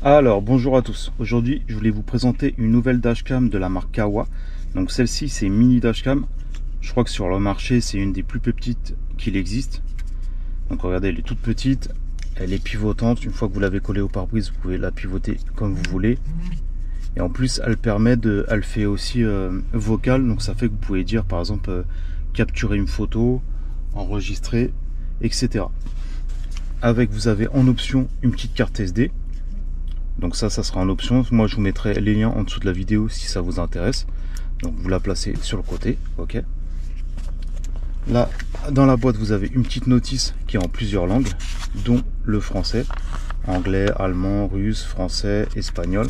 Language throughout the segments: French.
Alors bonjour à tous, aujourd'hui je voulais vous présenter une nouvelle dashcam de la marque Kawa. Donc celle-ci c'est mini dashcam, je crois que sur le marché c'est une des plus petites qu'il existe. Donc regardez, elle est toute petite, elle est pivotante, une fois que vous l'avez collée au pare-brise vous pouvez la pivoter comme vous voulez. Et en plus elle fait aussi vocal, donc ça fait que vous pouvez dire par exemple capturer une photo, enregistrer, etc. Avec vous avez en option une petite carte SD. Donc ça sera en option. Moi je vous mettrai les liens en dessous de la vidéo si ça vous intéresse. Donc vous la placez sur le côté, ok. Là dans la boîte vous avez une petite notice qui est en plusieurs langues, dont le français, anglais, allemand, russe, français, espagnol,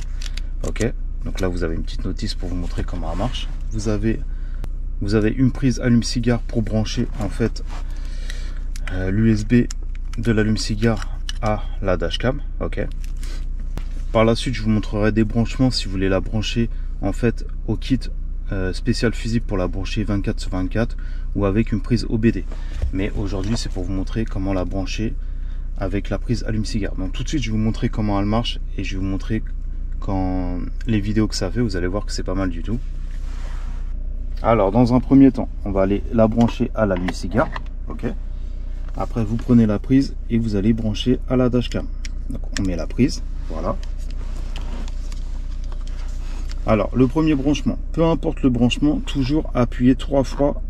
ok. Donc là vous avez une petite notice pour vous montrer comment ça marche. Vous avez une prise allume-cigare pour brancher en fait l'USB de l'allume-cigare à la dashcam, ok. Par la suite, je vous montrerai des branchements si vous voulez la brancher en fait au kit spécial fusible pour la brancher 24/24 ou avec une prise OBD. Mais aujourd'hui, c'est pour vous montrer comment la brancher avec la prise allume-cigare. Donc tout de suite, je vais vous montrer comment elle marche et je vais vous montrer quand les vidéos que ça fait. Vous allez voir que c'est pas mal du tout. Alors, dans un premier temps, on va aller la brancher à l'allume-cigare. Ok. Après, vous prenez la prise et vous allez brancher à la dashcam. Donc, on met la prise. Voilà. Alors, le premier branchement, peu importe le branchement, toujours appuyer 3 fois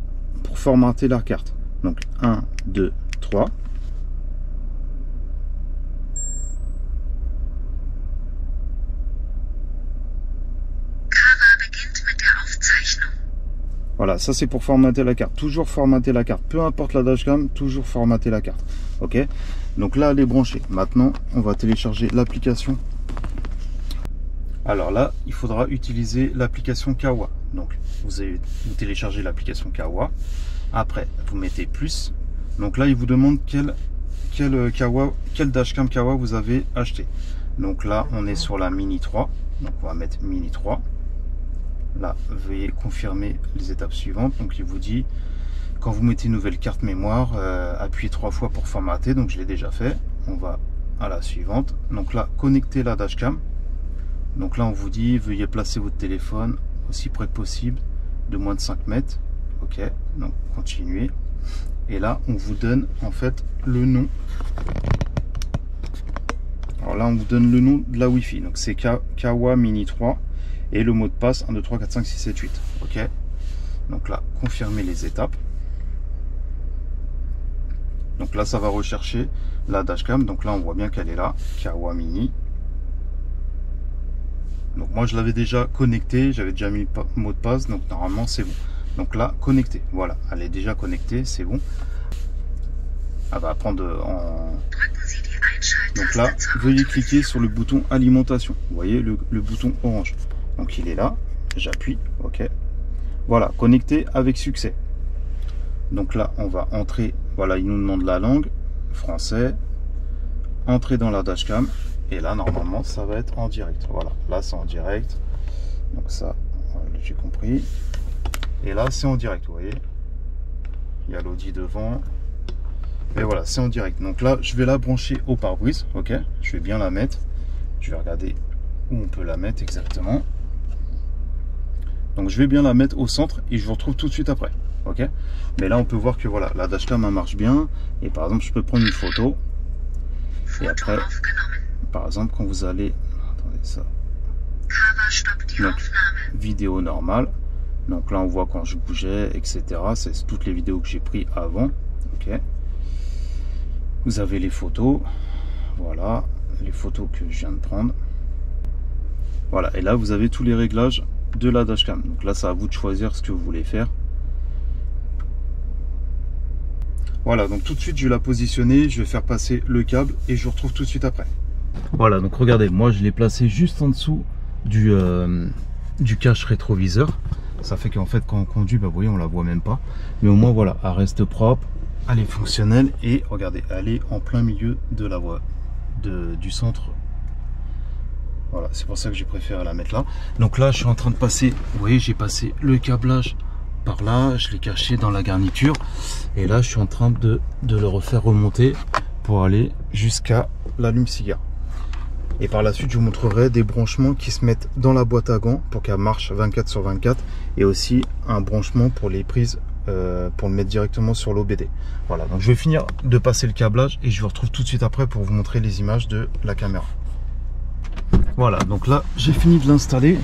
pour formater la carte. Donc, 1, 2, 3. Voilà, ça c'est pour formater la carte. Toujours formater la carte. Peu importe la dashcam, toujours formater la carte. Ok. Donc là, elle est branchée. Maintenant, on va télécharger l'application. Alors là, il faudra utiliser l'application Kawa. Donc, vous téléchargez l'application Kawa. Après, vous mettez plus. Donc là, il vous demande quel dashcam Kawa vous avez acheté. Donc là, on est sur la Mini 3. Donc, on va mettre Mini 3. Là, veuillez confirmer les étapes suivantes. Donc, il vous dit, quand vous mettez une nouvelle carte mémoire, appuyez 3 fois pour formater. Donc, je l'ai déjà fait. On va à la suivante. Donc là, connecter la dashcam. Donc là, on vous dit, veuillez placer votre téléphone aussi près que possible, de moins de 5 mètres. Ok, donc continuez. Et là, on vous donne en fait le nom. Alors là, on vous donne le nom de la Wi-Fi. Donc c'est Kawa Mini 3. Et le mot de passe 1, 2, 3, 4, 5, 6, 7, 8. Ok. Donc là, confirmez les étapes. Donc là, ça va rechercher la dashcam. Donc là, on voit bien qu'elle est là. Kawa Mini. Donc moi je l'avais déjà connecté, j'avais déjà mis le mot de passe, donc normalement c'est bon. Donc là, connecté, voilà, elle est déjà connectée, c'est bon. Elle va prendre en... Donc là, veuillez cliquer sur le bouton alimentation. Vous voyez le bouton orange. Donc il est là, j'appuie, ok. Voilà, connecté avec succès. Donc là, on va entrer, voilà, il nous demande la langue, français, entrer dans la dashcam. Et là, normalement, ça va être en direct. Voilà, là, c'est en direct. Donc ça, voilà, j'ai compris. Et là, c'est en direct, vous voyez. Il y a l'audi devant. Et voilà, c'est en direct. Donc là, je vais la brancher au pare-brise. Ok, je vais bien la mettre. Je vais regarder où on peut la mettre exactement. Donc, je vais bien la mettre au centre et je vous retrouve tout de suite après. Ok. Mais là, on peut voir que voilà, la dashcam, elle marche bien. Et par exemple, je peux prendre une photo. Et après... Par exemple, quand vous allez, attendez ça, donc, vidéo normale, donc là on voit quand je bougeais, etc. C'est toutes les vidéos que j'ai prises avant. Ok. Vous avez les photos, voilà, les photos que je viens de prendre. Voilà, et là vous avez tous les réglages de la dashcam. Donc là, c'est à vous de choisir ce que vous voulez faire. Voilà, donc tout de suite je vais la positionner, je vais faire passer le câble et je vous retrouve tout de suite après. Voilà, donc regardez, moi je l'ai placé juste en dessous du cache rétroviseur. Ça fait qu'en fait quand on conduit, bah, vous voyez, on la voit même pas. Mais au moins voilà, elle reste propre, elle est fonctionnelle et regardez, elle est en plein milieu de la voie, du centre. Voilà, c'est pour ça que j'ai préféré la mettre là. Donc là, je suis en train de passer, vous voyez, j'ai passé le câblage par là, je l'ai caché dans la garniture. Et là, je suis en train de le refaire remonter pour aller jusqu'à l'allume-cigare. Et par la suite, je vous montrerai des branchements qui se mettent dans la boîte à gants pour qu'elle marche 24/24. Et aussi un branchement pour les prises pour le mettre directement sur l'OBD. Voilà, donc je vais finir de passer le câblage et je vous retrouve tout de suite après pour vous montrer les images de la caméra. Voilà, donc là j'ai fini de l'installer.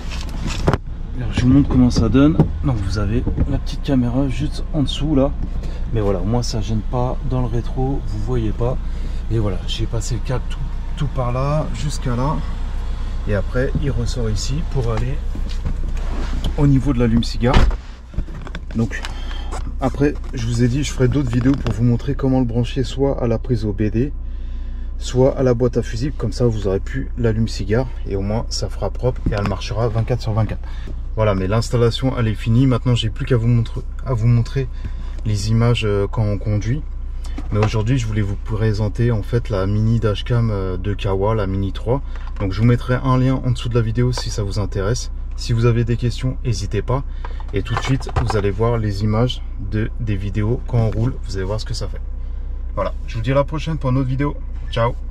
Je vous montre comment ça donne. Donc vous avez la petite caméra juste en dessous là. Mais voilà, moi ça gêne pas dans le rétro, vous voyez pas. Et voilà, j'ai passé le câble tout par là jusqu'à là. Et après il ressort ici pour aller au niveau de l'allume-cigare. Donc après, je vous ai dit, je ferai d'autres vidéos pour vous montrer comment le brancher soit à la prise OBD, soit à la boîte à fusible. Comme ça, vous aurez pu l'allume-cigare et au moins, ça fera propre et elle marchera 24/24. Voilà, mais l'installation, elle est finie. Maintenant, j'ai plus qu'à vous montrer les images quand on conduit. Mais aujourd'hui, je voulais vous présenter en fait la mini dashcam de Kawa, la Mini 3. Donc, je vous mettrai un lien en dessous de la vidéo si ça vous intéresse. Si vous avez des questions, n'hésitez pas. Et tout de suite, vous allez voir les images des vidéos quand on roule. Vous allez voir ce que ça fait. Voilà, je vous dis à la prochaine pour une autre vidéo. Ciao!